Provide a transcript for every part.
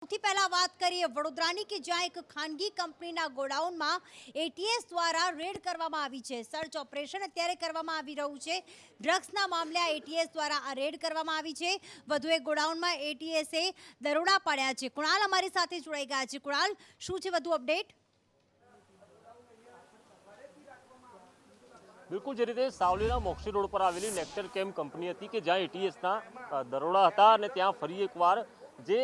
સૌથી પહેલા વાત કરીએ વડોદરાની કે જ્યાં એક ખાનગી કંપનીના ગોડાઉનમાં એટીએસ દ્વારા રેડ કરવામાં આવી છે। સર્ચ ઓપરેશન અત્યારે કરવામાં આવી રહ્યું છે। ડ્રગ્સના મામલે આ એટીએસ દ્વારા આ રેડ કરવામાં આવી છે। વધુ એક ગોડાઉનમાં એટીએસે દરોડા પાડ્યા છે। કુણાલ અમારી સાથે જોડાઈ ગયા છે। કુણાલ, શું છે વધુ અપડેટ? बिल्कुल जे रीते सावलीना मोक्षी रोड पर आवेली नेक्टर केम कंपनी थी कि ज्यां एटीएसना दरोड़ा था અને ત્યાં ફરી એકવાર જે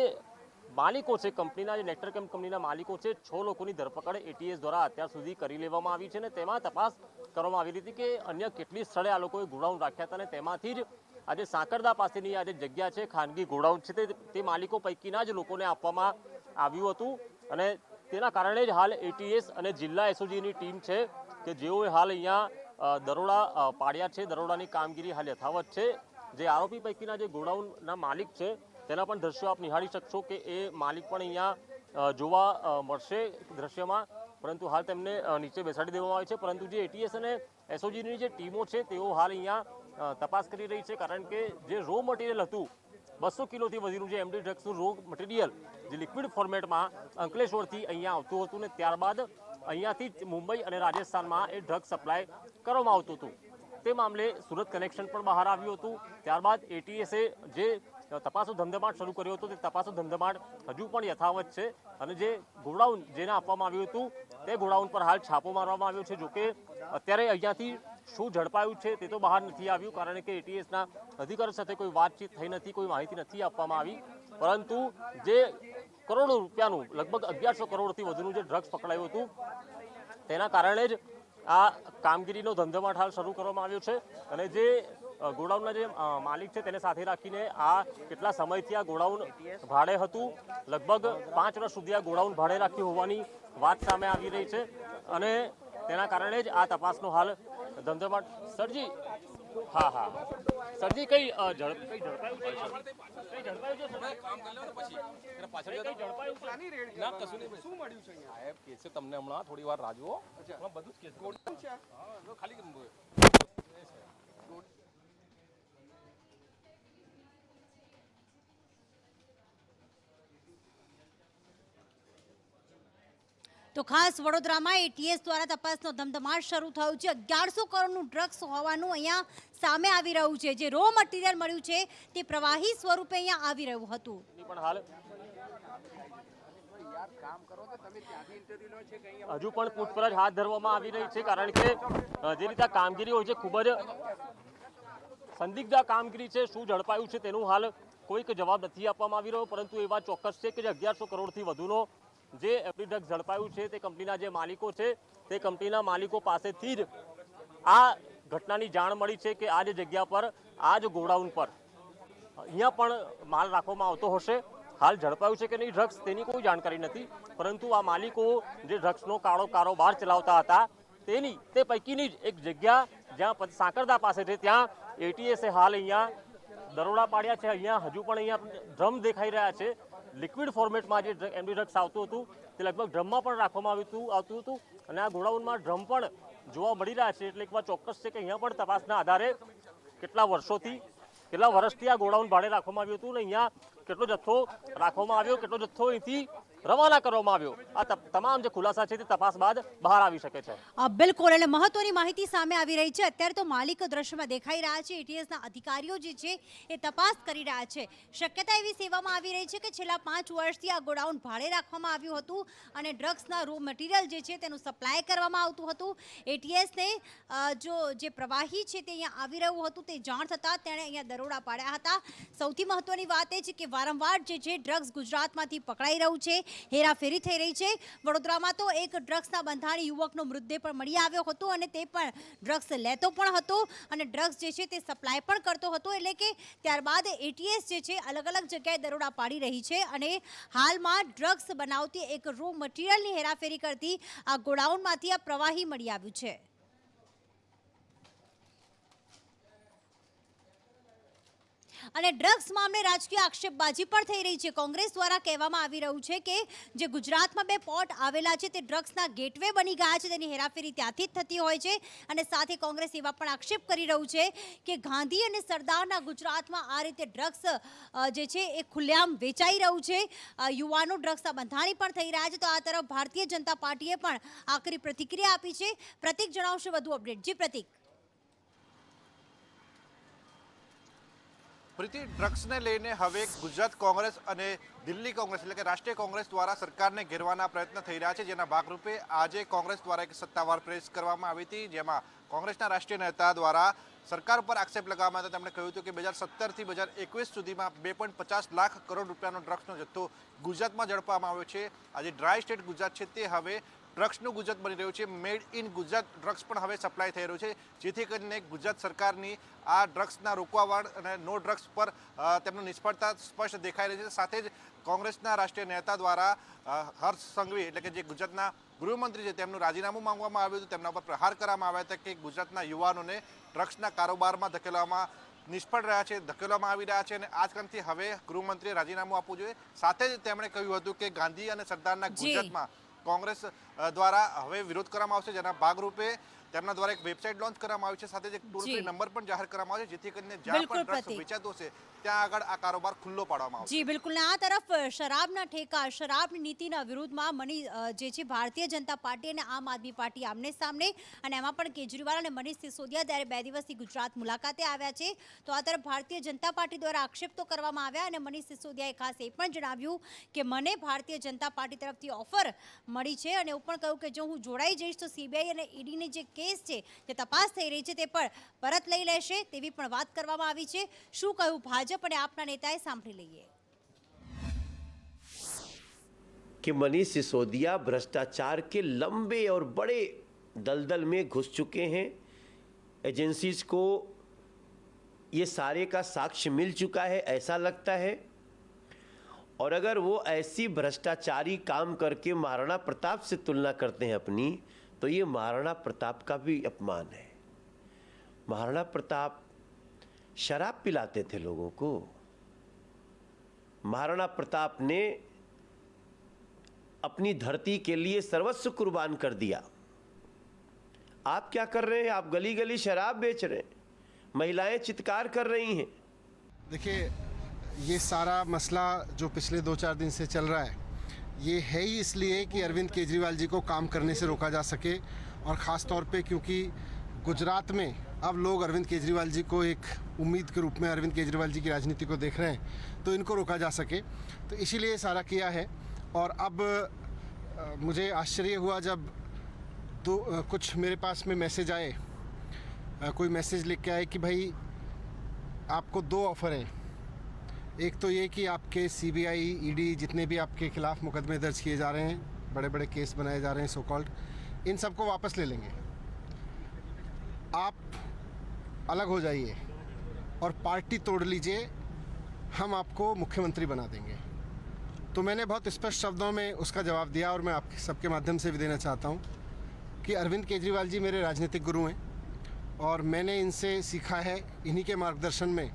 માલિકો છે કંપનીના, જે નેક્ટર કેમ કંપનીના માલિકો છે, 6 લોકોની ધરપકડ એટીએસ દ્વારા અત્યાર સુધી કરી લેવામાં આવી છે અને તેમાં તપાસ કરવામાં આવી હતી કે અન્ય કેટલી સ્થળે આ લોકોએ ગોડાઉન રાખ્યા હતા અને તેમાંથી જ આજે સાંકરદા પાસેની આ જે જગ્યા છે, ખાનગી ગોડાઉન છે, તે માલિકો પૈકીના જ લોકોને આપવામાં આવ્યું હતું અને તેના કારણે જ હાલ એટીએસ અને જિલ્લા એસઓજીની ટીમ છે કે જેઓએ હાલ અહીંયા દરોડા પાડ્યા છે। દરોડાની કામગીરી હાલ યથાવત છે। જે આરોપી પૈકીના જે ગોડાઉનના માલિક છે તેના પણ દ્રશ્યો આપ નિહાળી શકશો કે એ માલિક પણ અહીંયા જોવા મળશે દ્રશ્યમાં, પરંતુ હાલ તેમને નીચે બેસાડી દેવામાં આવે છે। પરંતુ જે એટીએસ અને એસઓજીની જે ટીમો છે તેઓ હાલ અહીંયા તપાસ કરી રહી છે, કારણ કે જે રો મટીરિયલ હતું 200 કિલોથી વધુનું જે એમડી ડ્રગ્સનું રો મટીરિયલ જે લિક્વિડ ફોર્મેટમાં અંકલેશ્વરથી અહીંયા આવતું હતું ને ત્યારબાદ અહીંયાથી મુંબઈ અને રાજસ્થાનમાં એ ડ્રગ સપ્લાય કરવામાં આવતું હતું। તે મામલે સુરત કનેક્શન પણ બહાર આવ્યું હતું। ત્યારબાદ એટીએસે જે તપાસનો ધમધમાટ શરૂ કર્યો હતો તે તપાસનો ધમધમાટ હજુ પણ યથાવત છે અને જે ગોડાઉન જેને આપવામાં આવ્યું હતું તે ગોડાઉન પર હાલ છાપો મારવામાં આવ્યો છે। જોકે અત્યારે અહીંયાથી શું ઝડપાયું છે તે તો બહાર નથી આવ્યું, કારણ કે એટીએસના અધિકારીઓ સાથે કોઈ વાતચીત થઈ નથી, કોઈ માહિતી નથી આપવામાં આવી, પરંતુ જે કરોડો રૂપિયાનું લગભગ 1100 કરોડથી વધુનું જે ડ્રગ્સ પકડાયું હતું તેના કારણે જ આ કામગીરીનો ધમધમાટ હાલ શરૂ કરવામાં આવ્યો છે અને જે ગોડાઉનના જે માલિક છે તેને સાથે રાખીને આ કેટલા સમયથી આ ગોડાઉન ભાડે હતું, લગભગ 5 વર્ષ સુધી આ ગોડાઉન ભાડે રાખ્યું હોવાની વાત સામે આવી રહી છે અને તેના કારણે જ આ તપાસનો હાલ ધમધમાટ સરજી સરજી કઈ ઝડપાયું છે? કઈ ઝડપાયું છે? કામ કરી લો ને પછી એના પાછળ કઈ ઝડપાયું છે? ના કશું નહીં, શું મળ્યું છે અહીંયા? સાહેબ કે છે તમને હમણાં થોડી વાર રાહ જુઓ, હમણાં બધું જ કેસ છે। હા, ખાલી તો ખાસ વડોદરામાં એટીએસ દ્વારા તપાસનો ધમધમાટ શરૂ થયો છે। 1100 કરોડનું ડ્રગ્સ હોવાનું અહીંયા સામે આવી રહ્યું છે। જે રો મટીરિયલ મળ્યું છે તે પ્રવાહી સ્વરૂપે અહીંયા આવી રહ્યું હતું। પણ હાલ હજુ પણ પૂછપરછ હાથ ધરવામાં આવી રહી છે, કારણ કે જે રીતે કામગીરી હોય છે ખૂબ જ સંદિગ્ધ કામગીરી છે। શું ઝડપાયું છે તેનું હાલ કોઈક જવાબ નથી આપવામાં આવી રહ્યો, પરંતુ એ વાત ચોક્કસ છે કે જે 1100 કરોડથી વધુનો જે એમડી ડ્રગ્સ ઝડપાયું છે તે કંપનીના જે માલિકો છે તે કંપનીના માલિકો પાસેથી જ આ ઘટનાની જાણ મળી છે કે આ જ જગ્યા પર, આ જ ગોડાઉન પર અહીંયા પણ માલ રાખવામાં આવતો હશે। હાલ ઝડપાયું છે કે નહીં ડ્રગ્સ તેની કોઈ જાણકારી નથી, પરંતુ આ માલિકો જે ડ્રગ્સનો કાળો કારોબાર ચલાવતા હતા તે પૈકીની જ એક જગ્યા જ્યાં સાંકરદા પાસે છે ત્યાં એટીએસે હાલ અહીંયા દરોડા પાડ્યા છે। અહીંયા હજુ પણ અહીંયા ડ્રમ દેખાઈ રહ્યા છે। લિક્વિડ ફોર્મેટમાં જે એમડી ડ્રગ્સ આવતું હતું તે લગભગ ડ્રમમાં પણ રાખવામાં આવતું હતું અને આ ગોડાઉનમાં ડ્રમ પણ જોવા મળી રહ્યા છે। એટલે એક વાત ચોક્કસ છે કે અહીંયા પણ તપાસના આધારે કેટલા વર્ષથી આ ગોડાઉન ભાડે રાખવામાં આવ્યું હતું અને અહીંયા કેટલો જથ્થો રાખવામાં આવ્યો, કેટલો જથ્થો અહીંથી રવાના કરવામાં આવ્યો, આ તમામ જે ખુલાસા છે તે તપાસ બાદ બહાર આવી શકે છે। બિલકુલ, એટલે મહત્વની માહિતી સામે આવી રહી છે। અત્યારે તો માલિક દ્રશ્યમાં દેખાઈ રહ્યા છે। એટીએસના અધિકારીઓ જે છે એ તપાસ કરી રહ્યા છે। શક્યતા એવી સેવામાં આવી રહી છે કે છેલ્લા 5 વર્ષથી આ ગોડાઉન ભાડે રાખવામાં આવ્યું હતું અને ડ્રગ્સના રો મટીરિયલ જે છે તેનું સપ્લાય કરવામાં આવતું હતું। એટીએસને જે પ્રવાહી છે તે અહીંયા આવી રહ્યું હતું તે જાણ થતાં તેણે અહીંયા દરોડા પાડ્યા હતા। સૌથી મહત્વની વાત એ છે કે વારંવાર જે છે ડ્રગ્સ ગુજરાતમાંથી પકડાઈ રહ્યું છે, હેરાફેરી થઈ રહી છે। વડોદરામાં તો એક ડ્રગ્સના બંધાણી યુવકનો મૃતદેહ પણ મળી આવ્યો હતો અને તે પણ ડ્રગ્સ લેતો પણ હતો અને ડ્રગ્સ જે છે તે સપ્લાય પણ કરતો હતો। એટલે કે ત્યારબાદ એટીએસ જે છે અલગ અલગ જગ્યાએ દરોડા પાડી રહી છે અને હાલમાં ડ્રગ્સ બનાવતી એક રો મટીરિયલની હેરાફેરી કરતી આ ગોડાઉનમાંથી આ પ્રવાહી મળી આવ્યું છે। અને ડ્રગ્સ મામલે રાજકીય આક્ષેપબાજી પણ થઈ રહી છે. કોંગ્રેસ દ્વારા કહેવામાં આવી રહ્યું છે કે જે ગુજરાતમાં 2 પોર્ટ આવેલા છે તે ડ્રગ્સના ગેટવે બની ગયા છે, તેની હેરાફેરી ત્યાંથી જ થતી હોય છે. અને સાથે કોંગ્રેસ એવા પણ આક્ષેપ કરી રહ્યું છે કે ગાંધી અને સરદારના ગુજરાતમાં આ રીતે ડ્રગ્સ જે છે એ ખુલ્લેઆમ વેચાઈ રહ્યું છે. યુવાનો ડ્રગ્સના બંધાણી પણ થઈ રહ્યા છે. તો આ તરફ ભારતીય જનતા પાર્ટીએ પણ આકરી પ્રતિક્રિયા આપી છે. પ્રતિક જણાવશે વધુ અપડેટ. જી પ્રતિક. પ્રીતિ, ડ્રગ્સને લઈને હવે ગુજરાત કોંગ્રેસ અને દિલ્હી કોંગ્રેસ એટલે કે રાષ્ટ્રીય કોંગ્રેસ દ્વારા સરકારને ઘેરવાના પ્રયત્ન થઈ રહ્યા છે, જેના ભાગરૂપે આજે કોંગ્રેસ દ્વારા એક સત્તાવાર પ્રેસ કરવામાં આવી હતી, જેમાં કોંગ્રેસના રાષ્ટ્રીય નેતા દ્વારા સરકાર પર આક્ષેપ લગાવવામાં આવ્યો. તેમણે કહ્યું હતું કે 2017 થી 2021 સુધીમાં 2.50 લાખ કરોડ રૂપિયાનો ડ્રગ્સનો જથ્થો ગુજરાતમાં ઝડપવામાં આવ્યો છે. આજે ડ્રાય સ્ટેટ ગુજરાત છે તે હવે ડ્રગ્સનું ગુજરાત બની રહ્યું છે. મેડ ઇન ગુજરાત ડ્રગ્સ પણ હવે સપ્લાય થઈ રહ્યું છે, જેથી કરીને ગુજરાત સરકારની આ ડ્રગ્સના રોકવાવાળ અને નો ડ્રગ્સ પર તેમની નિષ્ફળતા સ્પષ્ટ દેખાઈ રહી છે. સાથે જ કોંગ્રેસના રાષ્ટ્રીય નેતા દ્વારા હર્ષ સંઘવી એટલે કે જે ગુજરાતના ગૃહમંત્રી છે તેમનું રાજીનામું માંગવામાં આવ્યું હતું. તેમના પર પ્રહાર કરવામાં આવ્યા હતા કે ગુજરાતના યુવાનોને ડ્રગ્સના કારોબારમાં ધકેલવામાં નિષ્ફળ રહ્યા છે, ધકેલવામાં આવી રહ્યા છે અને આ જ કારણથી હવે ગૃહમંત્રીએ રાજીનામું આપવું જોઈએ. સાથે જ તેમણે કહ્યું હતું કે ગાંધી અને સરદારના ગુજરાતમાં કોંગ્રેસ દ્વારા હવે વિરોધ કરવામાં આવશે, જેના ભાગરૂપે તેમના દ્વારા એક વેબસાઇટ લોન્ચ કરવામાં આવી છે. સાથે જ એક ટોલ ફ્રી નંબર પણ જાહેર કરવામાં આવ્યો છે, જેથી કરીને જ્યાં પણ ડ્રગ્સ વેચાતો હશે ત્યાં આગળ આ કારોબાર ખુલ્લો પાડવામાં આવશે. જી બિલકુલ. ને આ તરફ શરાબના ઠેકા, શરાબની નીતિના વિરુદ્ધમાં જે છે ભારતીય જનતા પાર્ટી અને આમ આદમી પાર્ટી આમને સામને, અને એમાં પણ કેજરીવાલ અને મનીષ સિસોદિયા ત્યારે 2 દિવસની ગુજરાત મુલાકાતે આવ્યા છે. તો આ તરફ ભારતીય જનતા પાર્ટી દ્વારા આક્ષેપ તો કરવામાં આવ્યા અને મનીષ સિસોદિયાએ ખાસ એ પણ જણાવ્યું કે મને ભારતીય જનતા પાર્ટી તરફથી ઓફર મળી છે અને એવું પણ કહ્યું કે જો હું જોડાઈ જઈશ તો સીબીઆઈ અને ઈડીની જે કેસ છે, જે તપાસ થઈ રહી છે તે પણ પરત લઈ લેશે, તેવી પણ વાત કરવામાં આવી છે. શું કહ્યું ભાજપ અને આપના નેતાએ, સાંભળી લઈએ. कि मनीष सिसोदिया भ्रष्टाचार के लंबे और बड़े दलदल में घुस चुके हैं. एजेंसीज को ये सारे का साक्ष्य मिल चुका है, ऐसा लगता है. और अगर वो ऐसी भ्रष्टाचारी काम करके महाराणा प्रताप से तुलना करते हैं अपनी, तो ये महाराणा प्रताप का भी अपमान है. महाराणा प्रताप शराब पिलाते थे लोगों को. महाराणा प्रताप ने अपनी धरती के लिए सर्वस्व कुर्बान कर दिया. आप क्या कर रहे हैं? आप गली गली शराब बेच रहे हैं, महिलाएं चित्कार कर रही हैं. देखिए, ये सारा मसला जो पिछले 2-4 दिन से चल रहा है, ये है ही इसलिए कि अरविंद केजरीवाल जी को काम करने से रोका जा सके, और ख़ास तौर पे क्योंकि गुजरात में अब लोग अरविंद केजरीवाल जी को एक उम्मीद के रूप में अरविंद केजरीवाल जी की राजनीति को देख रहे हैं, तो इनको रोका जा सके, तो इसीलिए ये सारा किया है. और अब मुझे आश्चर्य हुआ जब कुछ मेरे पास में मैसेज आए, कोई मैसेज लिख के आए कि भाई आपको 2 ऑफ़र हैं. एक तो ये कि आपके सीबीआई, ईडी जितने भी आपके खिलाफ मुकदमे दर्ज किए जा रहे हैं, बड़े बड़े केस बनाए जा रहे हैं सो कॉल्ड, इन सबको वापस ले लेंगे. आप अलग हो जाइए और पार्टी तोड़ लीजिए, हम आपको मुख्यमंत्री बना देंगे. तो मैंने बहुत स्पष्ट शब्दों में उसका जवाब दिया, और मैं आप सबके माध्यम से भी देना चाहता हूँ कि अरविंद केजरीवाल जी मेरे राजनीतिक गुरु हैं, और मैंने इनसे सीखा है. इन्हीं के मार्गदर्शन में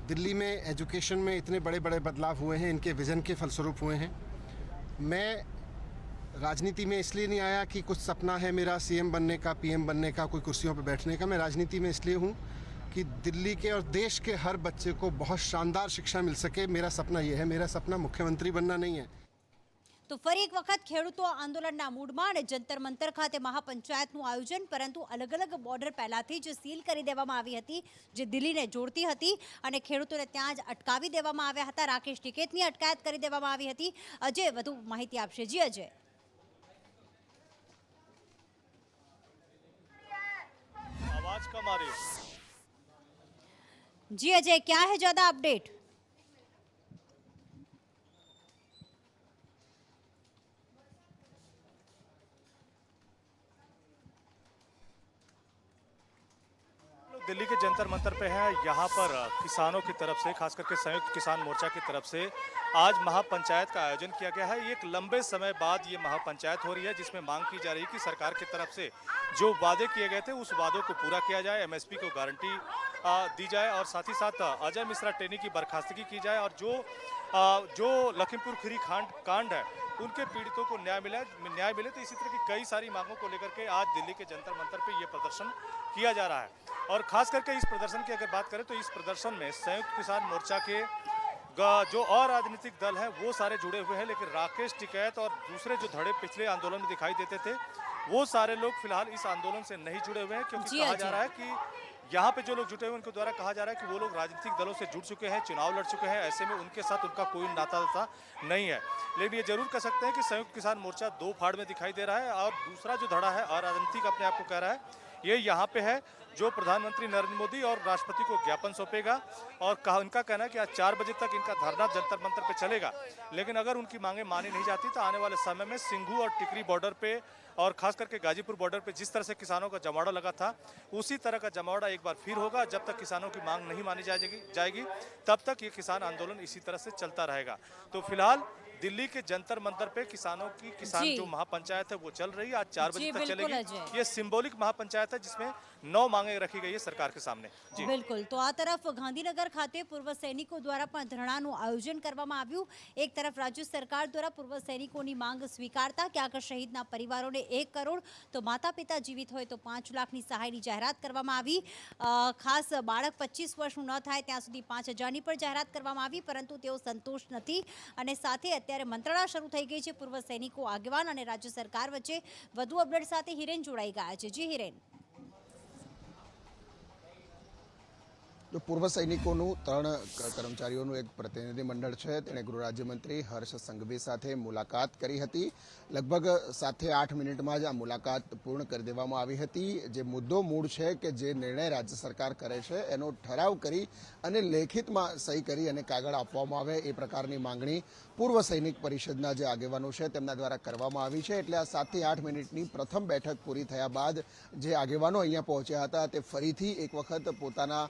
दिल्ली में एजुकेशन में इतने बड़े बड़े बदलाव हुए हैं, इनके विज़न के फलस्वरूप हुए हैं. मैं राजनीति में इसलिए नहीं आया कि कुछ सपना है मेरा सीएम बनने का, पीएम बनने का, कोई कुर्सियों पर बैठने का. मैं राजनीति में इसलिए हूँ कि दिल्ली के और देश के हर बच्चे को बहुत शानदार शिक्षा मिल सके. मेरा सपना ये है, मेरा सपना मुख्यमंत्री बनना नहीं है. તો ફરી એક વખત ખેડૂતો આંદોલનના મૂડમાં અને જંતર મંતર ખાતે મહાપંચાયતનું આયોજન, પરંતુ અલગ અલગ બોર્ડર પહેલાથી જ સીલ કરી દેવામાં આવી હતી, જે દિલ્હીને જોડતી હતી, અને ખેડૂતોને ત્યાં જ અટકાવી દેવામાં આવ્યા હતા. રાકેશ ટિકેતની અટકાયત કરી દેવામાં આવી હતી. અજય વધુ માહિતી આપશે. જી અજય. आवाज कम आ रही है. जी अजय, क्या है ज्यादा अपडेट? दिल्ली के जंतर मंतर पे हैं। यहाँ पर किसानों की तरफ से, खास करके संयुक्त किसान मोर्चा की तरफ से आज महापंचायत का आयोजन किया गया है। एक लंबे समय बाद ये महापंचायत हो रही है, जिसमें मांग की जा रही है कि सरकार की तरफ से जो वादे किए गए थे उस वादों को पूरा किया जाए, एमएसपी को गारंटी दी जाए और साथ ही साथ अजय मिश्रा टेनी की बर्खास्तगी की जाए और जो लखीमपुर खीरी कांड है उनके पीड़ितों को न्याय मिले। तो इसी तरह की कई सारी मांगों को लेकर के आज दिल्ली के जंतर मंतर पे ये प्रदर्शन किया जा रहा है। और खास करके इस प्रदर्शन की अगर बात करें तो इस प्रदर्शन में संयुक्त किसान मोर्चा के जो और राजनीतिक दल है वो सारे जुड़े हुए हैं, लेकिन राकेश टिकैत और दूसरे जो धड़े पिछले आंदोलन में दिखाई देते थे वो सारे लोग फिलहाल इस आंदोलन से नहीं जुड़े हुए हैं, क्योंकि कहा जा रहा है कि यहाँ पे जो लोग जुटे हुए उनके द्वारा कहा जा रहा है कि वो लोग राजनीतिक दलों से जुड़ चुके हैं, चुनाव लड़ चुके हैं, ऐसे में उनके साथ उनका कोई नाता नहीं है। लेकिन ये जरूर कह सकते हैं कि संयुक्त किसान मोर्चा दो फाड़ में दिखाई दे रहा है और दूसरा जो धड़ा है अराजनीतिक अपने आप को कह रहा है, ये यहाँ पे है जो प्रधानमंत्री नरेंद्र मोदी और राष्ट्रपति को ज्ञापन सौंपेगा। और इनका कहना है कि आज 4 बजे तक इनका धरना जंतर मंतर पे चलेगा, लेकिन अगर उनकी मांगे मानी नहीं जाती तो आने वाले समय में सिंघू और टिकरी बॉर्डर पे और खास करके गाजीपुर बॉर्डर पे जिस तरह से किसानों का जमावड़ा लगा था उसी तरह का जमावड़ा एक बार फिर होगा। जब तक किसानों की मांग नहीं मानी जाएगी तब तक ये किसान आंदोलन इसी तरह से चलता रहेगा। तो फिलहाल दिल्ली के जंतर मंतर पे किसान जो महापंचायत है वो चल रही है, आज 4 बजे तक चलेगी। ये सिंबॉलिक महापंचायत है जिसमें 9 मांगे रखी गई है सरकार के सामने। जी बिल्कुल। तो आ तरफ गांधीनगर खाते पूर्व सैनिको द्वारा पण धरणाનું આયોજન કરવામાં આવ્યું। એક તરફ રાજ્ય સરકાર દ્વારા પૂર્વ સૈનિકોની માંગ સ્વીકારતા ક્યાંક શહીદના પરિવારોને 1 કરોડ તો માતા પિતા જીવિત હોય તો 5 લાખની સહાયની જાહેરાત કરવામાં આવી। ખાસ બાળક 25 વર્ષનું ન થાય ત્યાં સુધી 5000ની પણ જાહેરાત કરવામાં આવી, પરંતુ તેઓ સંતોષ નથી અને સાથે અત્યારે મંત્રણા શરૂ થઈ ગઈ છે પૂર્વ સૈનિકો આગેવાન અને રાજ્ય સરકાર વચ્ચે। વધુ અપડેટ સાથે હિરેન જોડાઈ ગયા છે। જી હિરેન। जो पूर्व सैनिकों 3 कर्मचारीओं एक प्रतिनिधिमंडल है तेने गृह राज्यमंत्री हर्ष संघवी साथे मुलाकात करी हती। लगभग 7 થી 8 मिनिट में ज आ मुलाकात पूर्ण कर देवामां आवी हती। जे मुद्दो मूळ है कि जे निर्णय राज्य सरकार करे छे एनो ठराव करी अने लेखित में सही करी अने कागळ आपवामां आवे ए प्रकारनी मांगणी पूर्व सैनिक परिषदना जे आगेवानो छे तेमना द्वारा करवामां आवी छे। एटले आ 7 થી 8 मिनिटनी प्रथम बैठक पूरी थया बाद जे आगेवानो अहींया पहोंच्या हता ते फरीथी एक वखत पोताना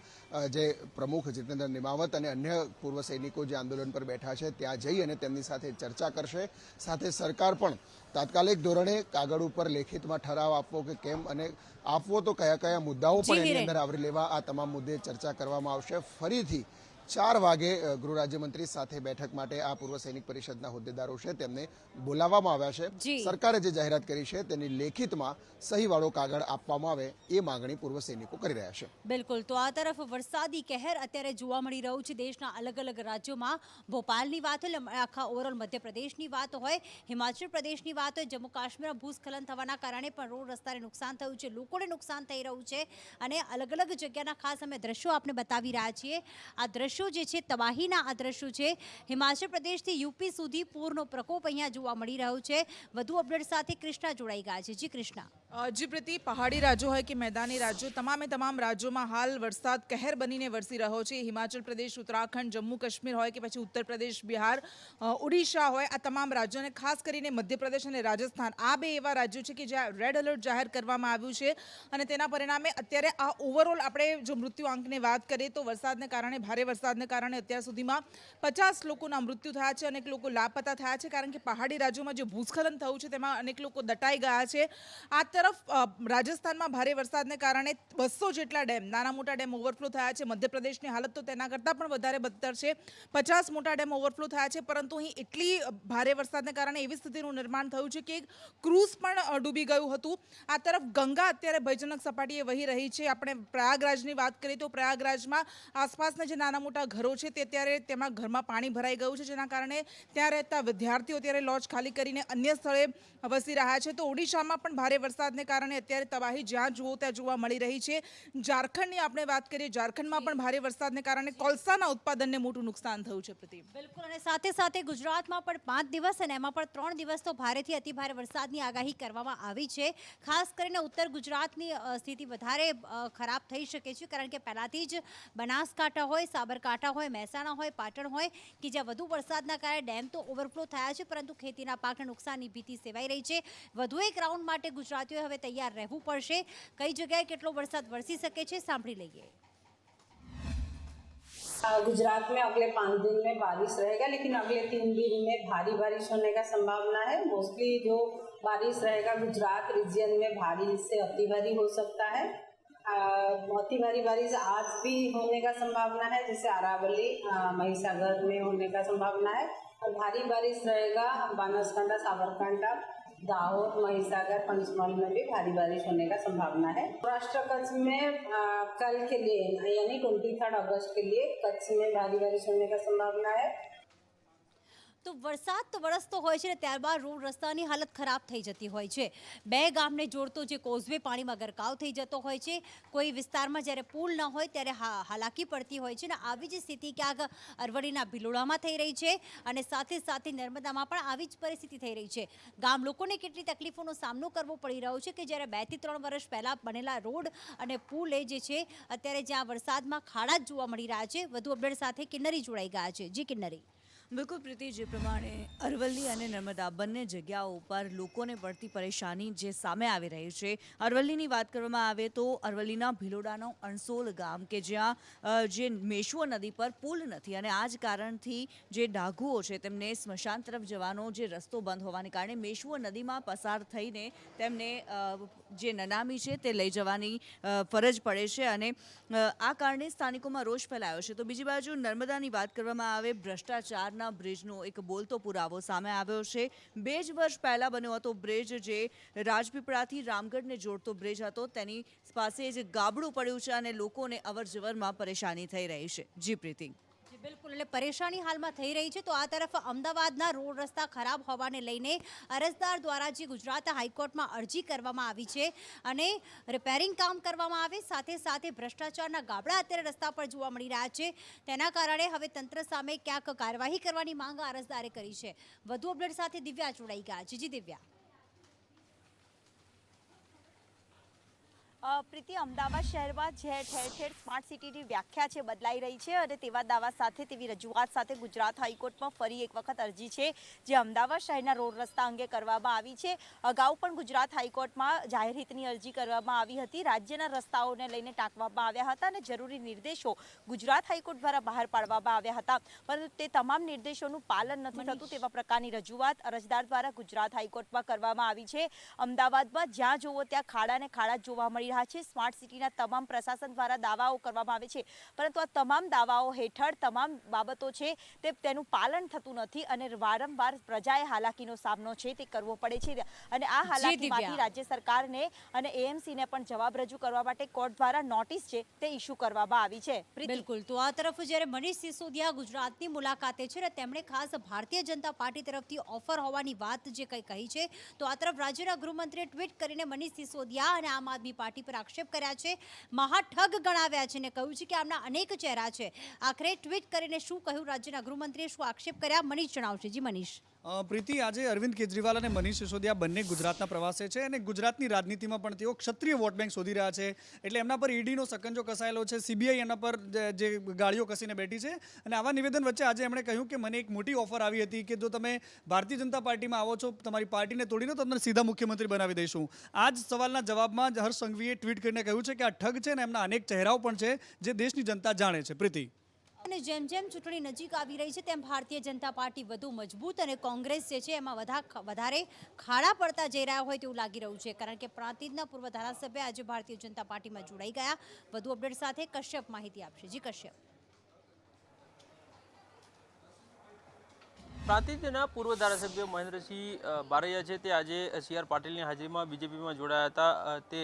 जे प्रमुख जितेन्द्र निमावत और अन्य पूर्व सैनिको जो आंदोलन पर बैठा है त्या जई अने तेमनी साथे चर्चा करशे। साथे सरकार पण तात्कालिक धोरणे कागळ पर लेखित में ठराव आपवो के केम अने आपवो तो कया कया मुद्दाओ पण एनी अंदर आवरी लेवा आ तमाम मुद्दे चर्चा करवामां आवशे। फरीथी 4 वागे गृह राज्यमंत्री साथे बैठक माटे आ पूर्व सैनिक परिषदना होद्देदारो छे तेमने बोलाववामां आव्या छे। सरकारे जे जाहेरात करी छे तेनी लेखितमां सहीवाळो कागळ आपवामां आवे ए मागणी पूर्व सैनिको करी रह्या छे। बिल्कुल। तो आ तरफ वरसादी कहर अत्यारे जोवा मळी रह्युं छे देशना अलग अलग राज्योमां। भोपालनी वात होय, आखा ओवरऑल मध्य प्रदेशनी वात होय, हिमाचल प्रदेशनी वात होय, जम्मू काश्मीરમાં ભૂસ્ખલન થવાના કારણે પણ રોડ રસ્તાને નુકસાન થયું છે, લોકોને નુકસાન થઈ રહ્યું છે અને અલગ અલગ જગ્યાના ખાસ અમે દ્રશ્યો આપને બતાવી રહ્યા છીએ। આ દ્રશ્યો જે છે તબાહીના આ દ્રશ્યો છે। હિમાચલ પ્રદેશથી યુપી સુધી પૂરનો પ્રકોપ અહીંયા જોવા મળી રહ્યો છે। વધુ અપડેટ સાથે કૃષ્ણા જોડાઈ ગયા છે। જી કૃષ્ણા। जी प्रीति, पहाड़ी राज्यों है कि मैदानी राज्यों તમામ રાજ્યોમાં હાલ વરસાદ કહેર બનીને વરસી રહ્યો છે। હિમાચલ પ્રદેશ, ઉત્તરાખંડ, જમ્મુ કાશ્મીર હોય કે પછી ઉત્તર પ્રદેશ, બિહાર, ઓડિશા હોય, આ તમામ રાજ્યોને ખાસ કરીને મધ્યપ્રદેશ અને રાજસ્થાન આ બે એવા રાજ્યો છે કે જ્યાં રેડ એલર્ટ જાહેર કરવામાં આવ્યું છે અને તેના પરિણામે અત્યારે આ ઓવરઓલ આપણે જો મૃત્યુ આંકની વાત કરીએ તો વરસાદને કારણે, ભારે વરસાદને કારણે અત્યાર સુધીમાં 50 લોકોના મૃત્યુ થયા છે, અનેક લોકો લાપતા થયા છે, કારણ કે પહાડી રાજ્યોમાં જે ભૂસ્ખલન થયું છે તેમાં અનેક લોકો દટાઈ ગયા છે। આ તરફ રાજસ્થાનમાં ભારે વરસાદને કારણે 200 જેટલા ડેમ, નાના મોટા ડેમ ઓવરફ્લો થયા છે। મધ્યપ્રદેશની હાલત તો તેના કરતાં પણ વધારે બદતર છે, 50 મોટા ડેમ ઓવરફ્લો થયા છે, પરંતુ અહીં એટલી ભારે વરસાદને કારણે એવી સ્થિતિનું નિર્માણ થયું છે કે ક્રૂઝ પણ ડૂબી ગયું હતું। આ તરફ ગંગા અત્યારે ભયજનક સપાટીએ વહી રહી છે। આપણે પ્રયાગરાજની વાત કરીએ તો પ્રયાગરાજમાં આસપાસના જે નાના મોટા ઘરો છે તે અત્યારે તેમાં ઘરમાં પાણી ભરાઈ ગયું છે, જેના કારણે ત્યાં રહેતા વિદ્યાર્થીઓ અત્યારે લોજ ખાલી કરીને અન્ય સ્થળે વસી રહ્યા છે। તો ઓડિશામાં પણ ભારે વરસાદને કારણે અત્યારે તબાહી જ્યાં જુઓ ત્યાં જોવા મળી રહી છે। ઝારખંડની આપણે વાત કરીએ, ઝારખંડમાં પણ ભારે વરસાદને કારણે કોલસાના ઉત્પાદનને મોટું નુકસાન થયું છે। પ્રતિમ બિલકુલ। અને સાથે સાથે ગુજરાતમાં પણ 5 દિવસ અને એમાં પણ 3 દિવસ તો ભારેથી અતિ ભારે વરસાદની આગાહી કરવામાં આવી છે। ખાસ કરીને ઉત્તર ગુજરાતની સ્થિતિ વધારે ખરાબ થઈ શકે છે, કારણ કે પહેલાથી જ બનાસકાંઠા હોય, સાબરકાંઠા સાબરકાંઠા હોય, મહેસાણા હોય, પાટણ હોય કે જ્યાં વધુ વરસાદના કારણે ડેમ તો ઓવરફ્લો થયા છે, પરંતુ ખેતીના પાકને નુકસાનની ભીતિ સેવાઈ રહી છે। વધુ એક રાઉન્ડ માટે ગુજરાતીઓએ હવે તૈયાર રહેવું પડશે। કઈ જગ્યાએ કેટલો વરસાદ વરસી શકે છે, સાંભળી લઈએ। गुजरात में अगले 5 दिन में बारिश रहेगा, लेकिन अगले 3 दिन में भारी बारिश होने का संभावना है। मोस्टली जो बारिश रहेगा गुजरात रीजन में भारी से अति भारी हो सकता है। अति भारी बारिश आज भी होने का संभावना है, जैसे अरावली महिसागर में होने का संभावना है। और भारी बारिश रहेगा बनासकांठा, साबरकांठा, दाहोद, महिसागर, पंचमहल में भी भारी बारिश होने का संभावना है। सौराष्ट्र कच्छ में कल के लिए यानी 23 अगस्त के लिए कच्छ में भारी बारिश होने का संभावना है। તો વરસાદ તો વરસતો હોય છે ને ત્યારબાદ રોડ રસ્તાની હાલત ખરાબ થઈ જતી હોય છે। બે ગામને જોડતો જે કોઝવે પાણીમાં ગરકાવ થઈ જતો હોય છે। કોઈ વિસ્તારમાં જ્યારે પુલ ન હોય ત્યારે હાલાકી પડતી હોય છે ને આવી જ સ્થિતિ ક્યાંક અરવલ્લીના ભિલોડામાં થઈ રહી છે અને સાથે સાથે નર્મદામાં પણ આવી જ પરિસ્થિતિ થઈ રહી છે। ગામ લોકોને કેટલી તકલીફોનો સામનો કરવો પડી રહ્યો છે કે જ્યારે 2 થી 3 વર્ષ પહેલાં બનેલા રોડ અને પુલ એ જે છે અત્યારે જ્યાં વરસાદમાં ખાડા જ જોવા મળી રહ્યા છે। વધુ અપડેટ સાથે કિન્નરી જોડાઈ ગયા છે। જી કિન્નરી। બિલકુલ પ્રીતિ, જે પ્રમાણે અરવલ્લી અને નર્મદા બંને જગ્યાઓ પર લોકોને પડતી પરેશાની જે સામે આવી રહી છે। અરવલ્લીની વાત કરવામાં આવે તો અરવલ્લીના ભિલોડાનો અણસોલ ગામ કે જ્યાં જે મેશ્વો નદી પર પુલ નથી અને આ જ કારણથી જે ડાઘુઓ છે તેમને સ્મશાન તરફ જવાનો જે રસ્તો બંધ હોવાને કારણે મેશ્વો નદીમાં પસાર થઈને તેમને જે નનામી છે તે લઈ જવાની ફરજ પડે છે અને આ કારણે સ્થાનિકોમાં રોષ ફેલાયો છે। તો બીજી બાજુ નર્મદાની વાત કરવામાં આવે, ભ્રષ્ટાચારના બ્રિજનો એક બોલતો પુરાવો સામે આવ્યો છે। 2 જ વર્ષ પહેલા બન્યો હતો બ્રિજ, જે રાજપીપળાથી રામગઢને જોડતો બ્રિજ હતો, તેની પાસે જ ગાબડું પડ્યું છે અને લોકોને અવરજવરમાં પરેશાની થઈ રહી છે। જી પ્રીતિ। બિલકુલ, એટલે પરેશાની હાલમાં થઈ રહી છે। તો આ તરફ અમદાવાદના રોડ રસ્તા ખરાબ હોવાને લઈને અરજદાર દ્વારા જે ગુજરાત હાઈકોર્ટમાં અરજી કરવામાં આવી છે અને રિપેરિંગ કામ કરવામાં આવે, સાથે સાથે ભ્રષ્ટાચારના ગાબડા અત્યારે રસ્તા પર જોવા મળી રહ્યા છે। તેના કારણે હવે તંત્ર સામે ક્યાંક કાર્યવાહી કરવાની માંગ અરજદારે કરી છે। વધુ અપડેટ સાથે દિવ્યા જોડાઈ ગયા છે। જી દિવ્યા। પ્રીતિ, અમદાવાદ શહેરમાં જે ઠેર ઠેર સ્માર્ટ સિટીની વ્યાખ્યા છે બદલાઈ રહી છે અને તેવા દાવા સાથે તેવી રજૂઆત સાથે ગુજરાત હાઈકોર્ટમાં ફરી એક વખત અરજી છે જે અમદાવાદ શહેરના રોડ રસ્તા અંગે કરવામાં આવી છે। અગાઉ પણ ગુજરાત હાઈકોર્ટમાં જાહેર હિતની અરજી કરવામાં આવી હતી। રાજ્યના રસ્તાઓને લઈને ટાંકવામાં આવ્યા હતા અને જરૂરી નિર્દેશો ગુજરાત હાઈકોર્ટ દ્વારા બહાર પાડવામાં આવ્યા હતા, પરંતુ તે તમામ નિર્દેશોનું પાલન નથી થતું તેવા પ્રકારની રજૂઆત અરજદાર દ્વારા ગુજરાત હાઈકોર્ટમાં કરવામાં આવી છે। અમદાવાદમાં જ્યાં જોવો ત્યાં ખાડા ને ખાડા જોવા મળી રહ્યા છે। સ્માર્ટ સિટીના તમામ પ્રશાસન દ્વારા દાવાઓ કરવામાં આવે છે, પરંતુ આ તમામ દાવાઓ હેઠળ તમામ બાબતો છે તેનું પાલન થતું નથી અને વારંવાર પ્રજાએ હાલાકીનો સામનો છે તે કરવો પડે છે અને આ હાલાકીમાંથી રાજ્ય સરકારને અને એએમસીને પણ જવાબ રજૂ કરવા માટે કોર્ટ દ્વારા નોટિસ છે તે ઇસ્યુ કરવામાં આવી છે। બિલકુલ, તો આ તરફ જ્યારે મનીષ સિસોદિયા ગુજરાતની મુલાકાતે છે ને તેમણે ખાસ ભારતીય જનતા પાર્ટી તરફથી ઓફર હોવાની વાત જે કંઈ કહી છે, તો આ તરફ રાજ્યના ગૃહમંત્રીએ ટ્વીટ કરીને મનીષ સિસોદિયા અને આમ આદમી પાર્ટી પર આક્ષેપ કર્યા છે, મહાઠગ ગણાવ્યા છે ને કહ્યું છે કે આમના અનેક ચહેરા છે। આખરે ટ્વીટ કરીને શું કહ્યું રાજ્યના ગૃહમંત્રીએ, શું આક્ષેપ કર્યા, મનીષ જણાવશે। જી મનીષ। પ્રીતિ, આજે અરવિંદ કેજરીવાલ અને મનીષ સિસોદિયા બંને ગુજરાતના પ્રવાસે છે અને ગુજરાતની રાજનીતિમાં પણ તેઓ ક્ષત્રિય વોટ બેંક શોધી રહ્યા છે, એટલે એમના પર ઈડીનો સકંજો કસાયેલો છે, સીબીઆઈ એમના પર જે ગાળીઓ કસીને બેઠી છે અને આવા નિવેદન વચ્ચે આજે એમણે કહ્યું કે મને એક મોટી ઓફર આવી હતી કે જો તમે ભારતીય જનતા પાર્ટીમાં આવો છો, તમારી પાર્ટીને તોડીને તો તમને સીધા મુખ્યમંત્રી બનાવી દઈશું। આ જ સવાલના જવાબમાં હર્ષ સંઘવીએ ટ્વીટ કરીને કહ્યું છે કે આ ઠગ છે ને એમના અનેક ચહેરાઓ પણ છે જે દેશની જનતા જાણે છે। પ્રીતિ, અને જેમ જેમ ચૂંટણી નજીક આવી રહી છે તેમ ભારતીય જનતા પાર્ટી વધુ મજબૂત અને કોંગ્રેસ જે છે એમાં વધારે ખાડા પડતા જઈ રહ્યા હોય તેવું લાગી રહ્યું છે, કારણ કે પ્રાંતિજના પૂર્વ ધારાસભ્ય આજે ભારતીય જનતા પાર્ટીમાં જોડાઈ ગયા। વધુ અપડેટ સાથે કશ્યપ માહિતી આપશે। જી કશ્યપ। પ્રાંતિજના પૂર્વ ધારાસભ્ય મહેન્દ્રસિંહ બારૈયા છે તે આજે CR પાટીલની હાજરીમાં બીજેપીમાં જોડાયા હતા। તે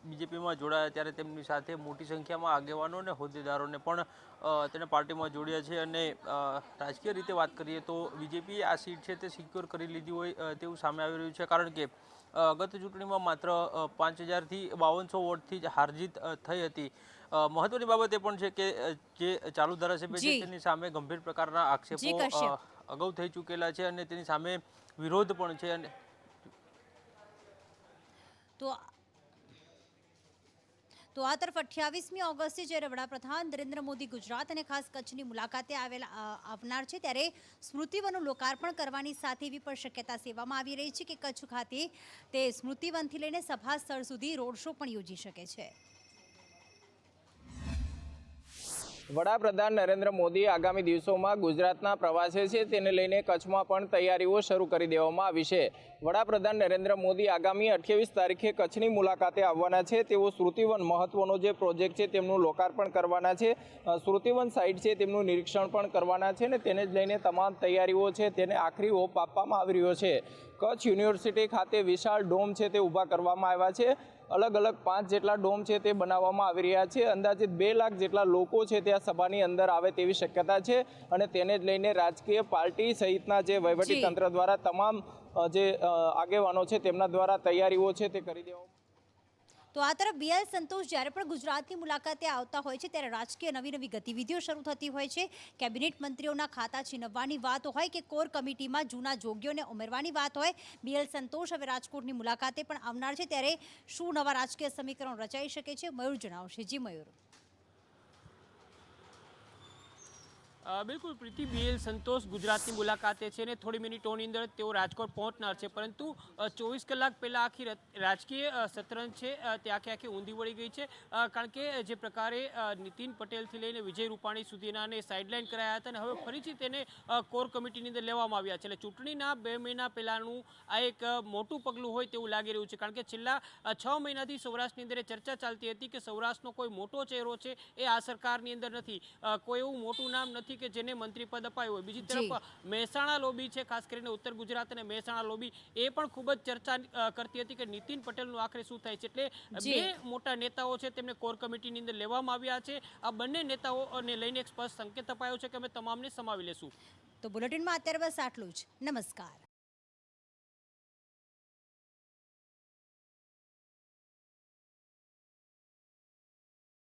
બીજેપીમાં જોડાયા ત્યારે તેમની સાથે મોટી સંખ્યામાં આગેવાનો અને હોદ્દેદારોને પણ તેને પાર્ટીમાં જોડ્યા છે અને રાજકીય રીતે વાત કરીએ તો બીજેપીએ આ સીટ છે તે સિક્યોર કરી લીધી હોય તેવું સામે આવી રહ્યું છે, કારણ કે ગત ચૂંટણીમાં માત્ર 5000થી 5200 વોટથી જ હારજીત થઈ હતી। મહત્વની બાબત એ પણ છે કે જે ચાલુ ધારાસભ્ય છે તેની સામે ગંભીર પ્રકારના આક્ષેપો અગાઉ થઈ ચૂકેલા છે અને તેની સામે વિરોધ પણ છે અને તો આ તરફ 28મી ઓગસ્ટે જ્યારે વડાપ્રધાન નરેન્દ્ર મોદી ગુજરાત અને ખાસ કચ્છની મુલાકાતે આવનાર છે ત્યારે સ્મૃતિવનનું લોકાર્પણ કરવાની સાથે એવી પણ શક્યતા સેવામાં આવી રહી છે કે કચ્છ ખાતે તે સ્મૃતિવનથી લઈને સભા સ્થળ સુધી રોડ શો પણ યોજી શકે છે. વડાપ્રધાન નરેન્દ્ર મોદી આગામી દિવસોમાં ગુજરાતના પ્રવાસે છે, તેને લઈને કચ્છમાં પણ તૈયારીઓ શરૂ કરી દેવામાં આવી છે. વડાપ્રધાન નરેન્દ્ર મોદી આગામી 28 તારીખે કચ્છની મુલાકાતે આવવાના છે. તેઓ સ્મૃતિવન મહત્વનો જે પ્રોજેક્ટ છે તેમનું લોકાર્પણ કરવાના છે. સ્મૃતિવન સાઇટ છે તેમનું નિરીક્ષણ પણ કરવાના છે ને તેને જ લઈને તમામ તૈયારીઓ છે તેને આખરી ઓપ આપવામાં આવી રહ્યો છે. કચ્છ યુનિવર્સિટી ખાતે વિશાળ ડોમ છે તે ઊભા કરવામાં આવ્યા છે. અલગ અલગ 5 જેટલા ડોમ છે તે બનાવવામાં આવી રહ્યા છે. અંદાજિત 2 લાખ જેટલા લોકો છે તે આ સભાની અંદર આવે તેવી શક્યતા છે અને તેને જ લઈને રાજકીય પાર્ટી સહિતના જે વહીવટી તંત્ર દ્વારા તમામ જે આગેવાનો છે તેમના દ્વારા તૈયારીઓ છે તે કરી દેવામાં. તો આ તરફ BL સંતોષ જ્યારે પણ ગુજરાતની મુલાકાતે આવતા હોય છે ત્યારે રાજકીય નવી ગતિવિધિઓ શરૂ થતી હોય છે. કેબિનેટ મંત્રીઓના ખાતા છીનવવાની વાત હોય કે કોર કમિટીમાં જૂના જોગીઓને ઉમેરવાની વાત હોય, BL સંતોષ હવે રાજકોટની મુલાકાતે પણ આવનાર છે ત્યારે શું નવા રાજકીય સમીકરણો રચાઈ શકે છે? મયુર જણાવશે. જી મયુર. બિલકુલ પ્રીતિ, BL સંતોષ ગુજરાતની મુલાકાતે છે ને થોડી મિનિટોની અંદર તેઓ રાજકોટ પહોંચનાર છે, પરંતુ 24 કલાક પહેલાં આખી રાજકીય શતરંજ છે તે આખી ઊંધી વળી ગઈ છે. કારણ કે જે પ્રકારે નીતિન પટેલથી લઈને વિજય રૂપાણી સુધીનાને સાઇડલાઇન કરાયા હતા અને હવે ફરીથી તેને કોર કમિટીની અંદર લેવામાં આવ્યા છે. એટલે ચૂંટણીના 2 મહિના પહેલાંનું આ એક મોટું પગલું હોય તેવું લાગી રહ્યું છે. કારણ કે છેલ્લા 6 મહિનાથી સૌરાષ્ટ્રની અંદર ચર્ચા ચાલતી હતી કે સૌરાષ્ટ્રનો કોઈ મોટો ચહેરો છે એ આ સરકારની અંદર નથી, કોઈ એવું મોટું નામ નથી કે જેને મંત્રી પદ અપાયું હોય. બીજી તરફ મહેસાણા લોબી છે, ખાસ કરીને ઉત્તર ગુજરાત અને મહેસાણા લોબી એ પણ ખૂબ જ ચર્ચા કરતી હતી કે નીતિન પટેલનું આખરે શું થાય છે. એટલે 2 મોટા નેતાઓ છે તેમને કોર કમિટીની અંદર લેવામાં આવ્યા છે. આ બંને નેતાઓને લઈને એક સ્પષ્ટ સંકેત અપાયો છે કે અમે તમામને સમાવી લેશું. તો બુલેટિનમાં અત્યારે બસ આટલું જ. નમસ્કાર.